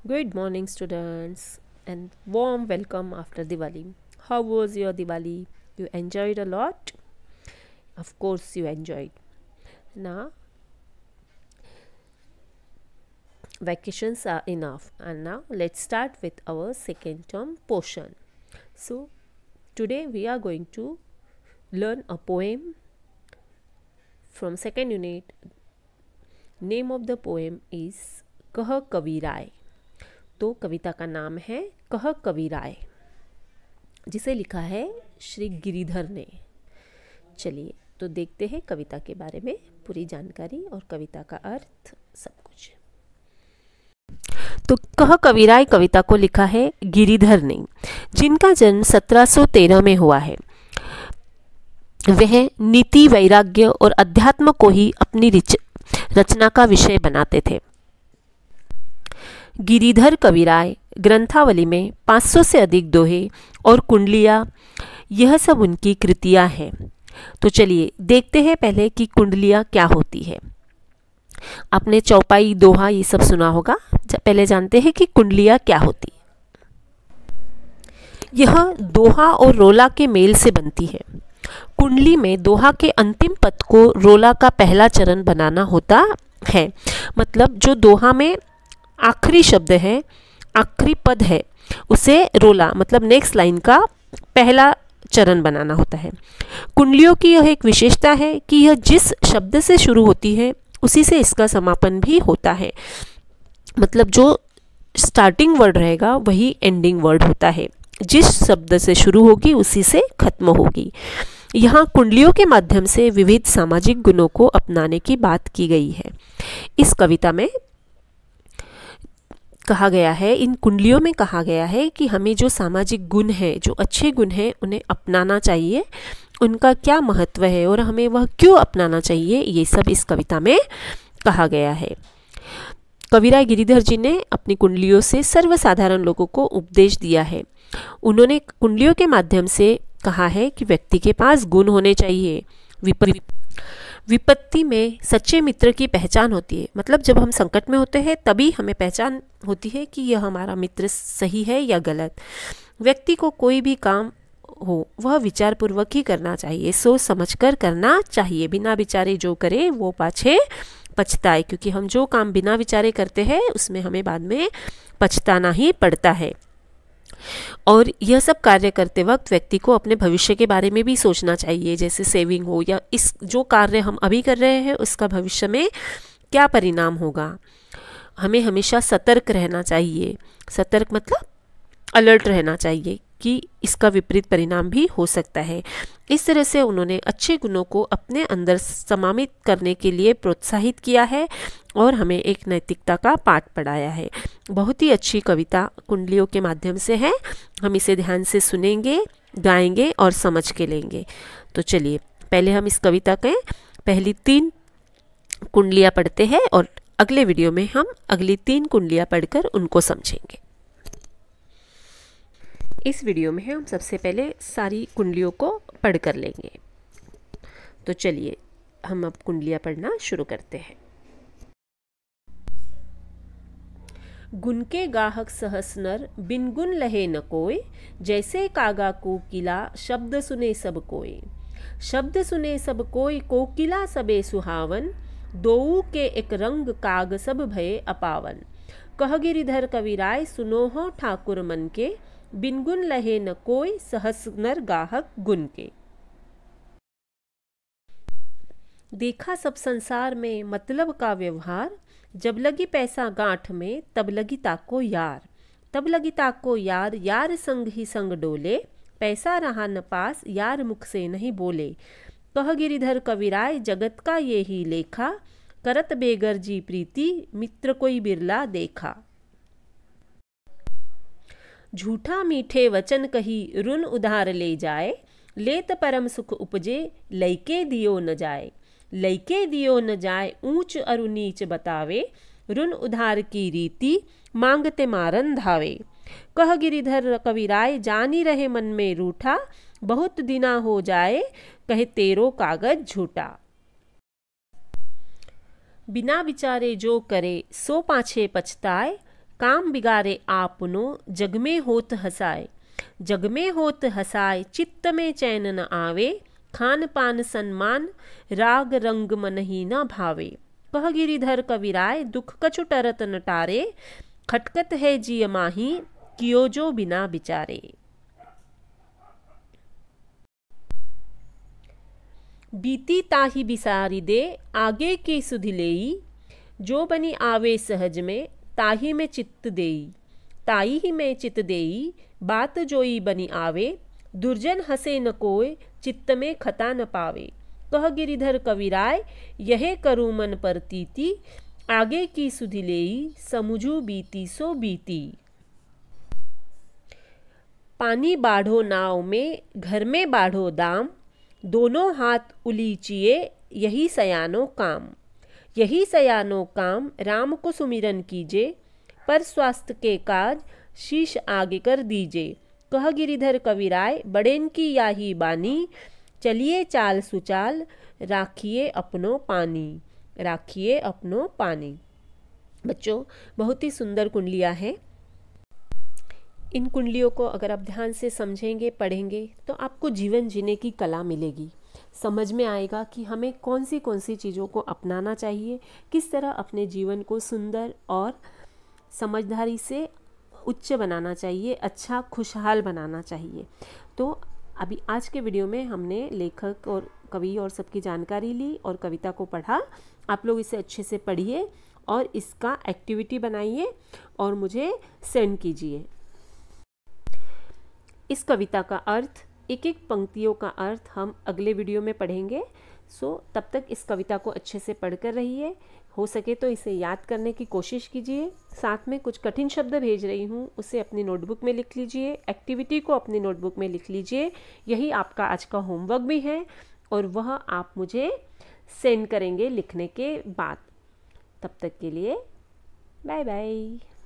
Good morning, students, and warm welcome after Diwali. How was your Diwali? You enjoyed a lot? Of course, you enjoyed. Now, vacations are enough, and now let's start with our second term portion. So, today we are going to learn a poem from second unit. Name of the poem is कह कवि राय. तो कविता का नाम है कह कवि राय, जिसे लिखा है श्री गिरिधर ने. चलिए तो देखते हैं कविता के बारे में पूरी जानकारी और कविता का अर्थ सब कुछ. तो कह कवि राय कविता को लिखा है गिरिधर ने, जिनका जन्म 1713 में हुआ है. वह नीति, वैराग्य और अध्यात्म को ही अपनी रचना का विषय बनाते थे. गिरिधर कविराय ग्रंथावली में 500 से अधिक दोहे और कुंडलियाँ, यह सब उनकी कृतियाँ हैं. तो चलिए देखते हैं पहले कि कुंडलियाँ क्या होती है. आपने चौपाई, दोहा ये सब सुना होगा. पहले जानते हैं कि कुंडलियाँ क्या होती है. यह दोहा और रोला के मेल से बनती है. कुंडली में दोहा के अंतिम पद को रोला का पहला चरण बनाना होता है. मतलब जो दोहा में आखिरी शब्द है, आखिरी पद है, उसे रोला मतलब नेक्स्ट लाइन का पहला चरण बनाना होता है. कुंडलियों की यह एक विशेषता है कि यह जिस शब्द से शुरू होती है उसी से इसका समापन भी होता है. मतलब जो स्टार्टिंग वर्ड रहेगा वही एंडिंग वर्ड होता है. जिस शब्द से शुरू होगी उसी से खत्म होगी. यहाँ कुंडलियों के माध्यम से विविध सामाजिक गुणों को अपनाने की बात की गई है. इस कविता में कहा गया है, इन कुंडलियों में कहा गया है कि हमें जो सामाजिक गुण हैं, जो अच्छे गुण हैं, उन्हें अपनाना चाहिए. उनका क्या महत्व है और हमें वह क्यों अपनाना चाहिए, ये सब इस कविता में कहा गया है. कविराय गिरिधर जी ने अपनी कुंडलियों से सर्वसाधारण लोगों को उपदेश दिया है. उन्होंने कुंडलियों के माध्यम से कहा है कि व्यक्ति के पास गुण होने चाहिए. विपत्ति में सच्चे मित्र की पहचान होती है. मतलब जब हम संकट में होते हैं तभी हमें पहचान होती है कि यह हमारा मित्र सही है या गलत. व्यक्ति को कोई भी काम हो वह विचारपूर्वक ही करना चाहिए, सोच समझकर करना चाहिए. बिना विचारे जो करे वो पाछे पछताए. क्योंकि हम जो काम बिना विचारे करते हैं उसमें हमें बाद में पछताना ही पड़ता है. और यह सब कार्य करते वक्त व्यक्ति को अपने भविष्य के बारे में भी सोचना चाहिए, जैसे सेविंग हो या इस जो कार्य हम अभी कर रहे हैं उसका भविष्य में क्या परिणाम होगा. हमें हमेशा सतर्क रहना चाहिए. सतर्क मतलब अलर्ट रहना चाहिए कि इसका विपरीत परिणाम भी हो सकता है. इस तरह से उन्होंने अच्छे गुणों को अपने अंदर समाहित करने के लिए प्रोत्साहित किया है और हमें एक नैतिकता का पाठ पढ़ाया है. बहुत ही अच्छी कविता कुंडलियों के माध्यम से है. हम इसे ध्यान से सुनेंगे, गाएंगे और समझ के लेंगे. तो चलिए पहले हम इस कविता के पहली 3 कुंडलियाँ पढ़ते हैं और अगले वीडियो में हम अगली 3 कुंडलियाँ पढ़कर उनको समझेंगे. इस वीडियो में हम सबसे पहले सारी कुंडलियों को पढ़ कर लेंगे. तो चलिए हम अब कुंडलियाँ पढ़ना शुरू करते हैं. गुण के गाहक सहस नर, बिन गुण लहे न कोय. जैसे कागा कोकिला, शब्द सुने सब कोय. शब्द सुने सब कोय, कोकिला सबे सुहावन. दोऊ के एक रंग, काग सब भये अपावन. कह गिरिधर कविराय, सुनोहो ठाकुर मन के. बिन गुण लहे न कोय, सहस नर गाहक गुण के. देखा सब संसार में मतलब का व्यवहार. जब लगी पैसा गांठ में, तब लगी ताको यार. तब लगी ताको यार, यार संग ही संग डोले. पैसा रहा न पास, यार मुख से नहीं बोले. कह गिरिधर कविराय, जगत का ये ही लेखा. करत बेगर जी प्रीति, मित्र कोई बिरला देखा. झूठा मीठे वचन कही, ऋण उधार ले जाए. लेत परम सुख उपजे, लइके दियो न जाए. लइके दियो न जाए, ऊंच अरु नीच बतावे. ऋण उधार की रीति, मांगते मारन धावे. कह गिरिधर कविराय, जानी रहे मन में रूठा. बहुत दिना हो जाए, कहे तेरो कागज झूठा. बिना विचारे जो करे, सो पाछे पछताए. काम बिगाड़े आपनो जग में होत हसाए, जग में होत हसाए चित्त में चैन न आवे, खान पान सन्मान राग रंग मन ही न भावे। कह गिरिधर कविराय दुख कछु टरत न टारे, खटकत है जिय माही कियो जो बिना बिचारे। बीती ताही बिसारी दे आगे की सुधि लेई, जो बनी आवे सहज में ताही में चित्त देई, ताई ही में चित्त देई बात जोई बनी आवे, दुर्जन हसे न कोय चित्त में खता न पावे। कह गिरिधर कविराय यह करूँ मन परतीति, आगे की सुधि लेई समुझू बीती सो बीती। पानी बाढ़ो नाव में घर में बाढ़ो दाम, दोनों हाथ उलीचिए यही सयानो काम, यही सयानो काम राम को सुमिरन कीजे, पर स्वास्थ्य के काज शीश आगे कर दीजे। कह गिरिधर कविराय बड़ेन की याही बानी, चलिए चाल सुचाल राखिए अपनो पानी, राखिए अपनो पानी। बच्चों, बहुत ही सुंदर कुंडलियाँ हैं। इन कुंडलियों को अगर आप ध्यान से समझेंगे, पढ़ेंगे, तो आपको जीवन जीने की कला मिलेगी। समझ में आएगा कि हमें कौन सी चीज़ों को अपनाना चाहिए, किस तरह अपने जीवन को सुंदर और समझदारी से उच्च बनाना चाहिए, अच्छा खुशहाल बनाना चाहिए। तो अभी आज के वीडियो में हमने लेखक और कवि और सबकी जानकारी ली और कविता को पढ़ा। आप लोग इसे अच्छे से पढ़िए और इसका एक्टिविटी बनाइए और मुझे सेंड कीजिए। इस कविता का अर्थ, एक एक पंक्तियों का अर्थ हम अगले वीडियो में पढ़ेंगे। तब तक इस कविता को अच्छे से पढ़कर रहिए। हो सके तो इसे याद करने की कोशिश कीजिए। साथ में कुछ कठिन शब्द भेज रही हूँ, उसे अपनी नोटबुक में लिख लीजिए। एक्टिविटी को अपनी नोटबुक में लिख लीजिए। यही आपका आज का होमवर्क भी है और वह आप मुझे सेंड करेंगे लिखने के बाद। तब तक के लिए बाय बाय।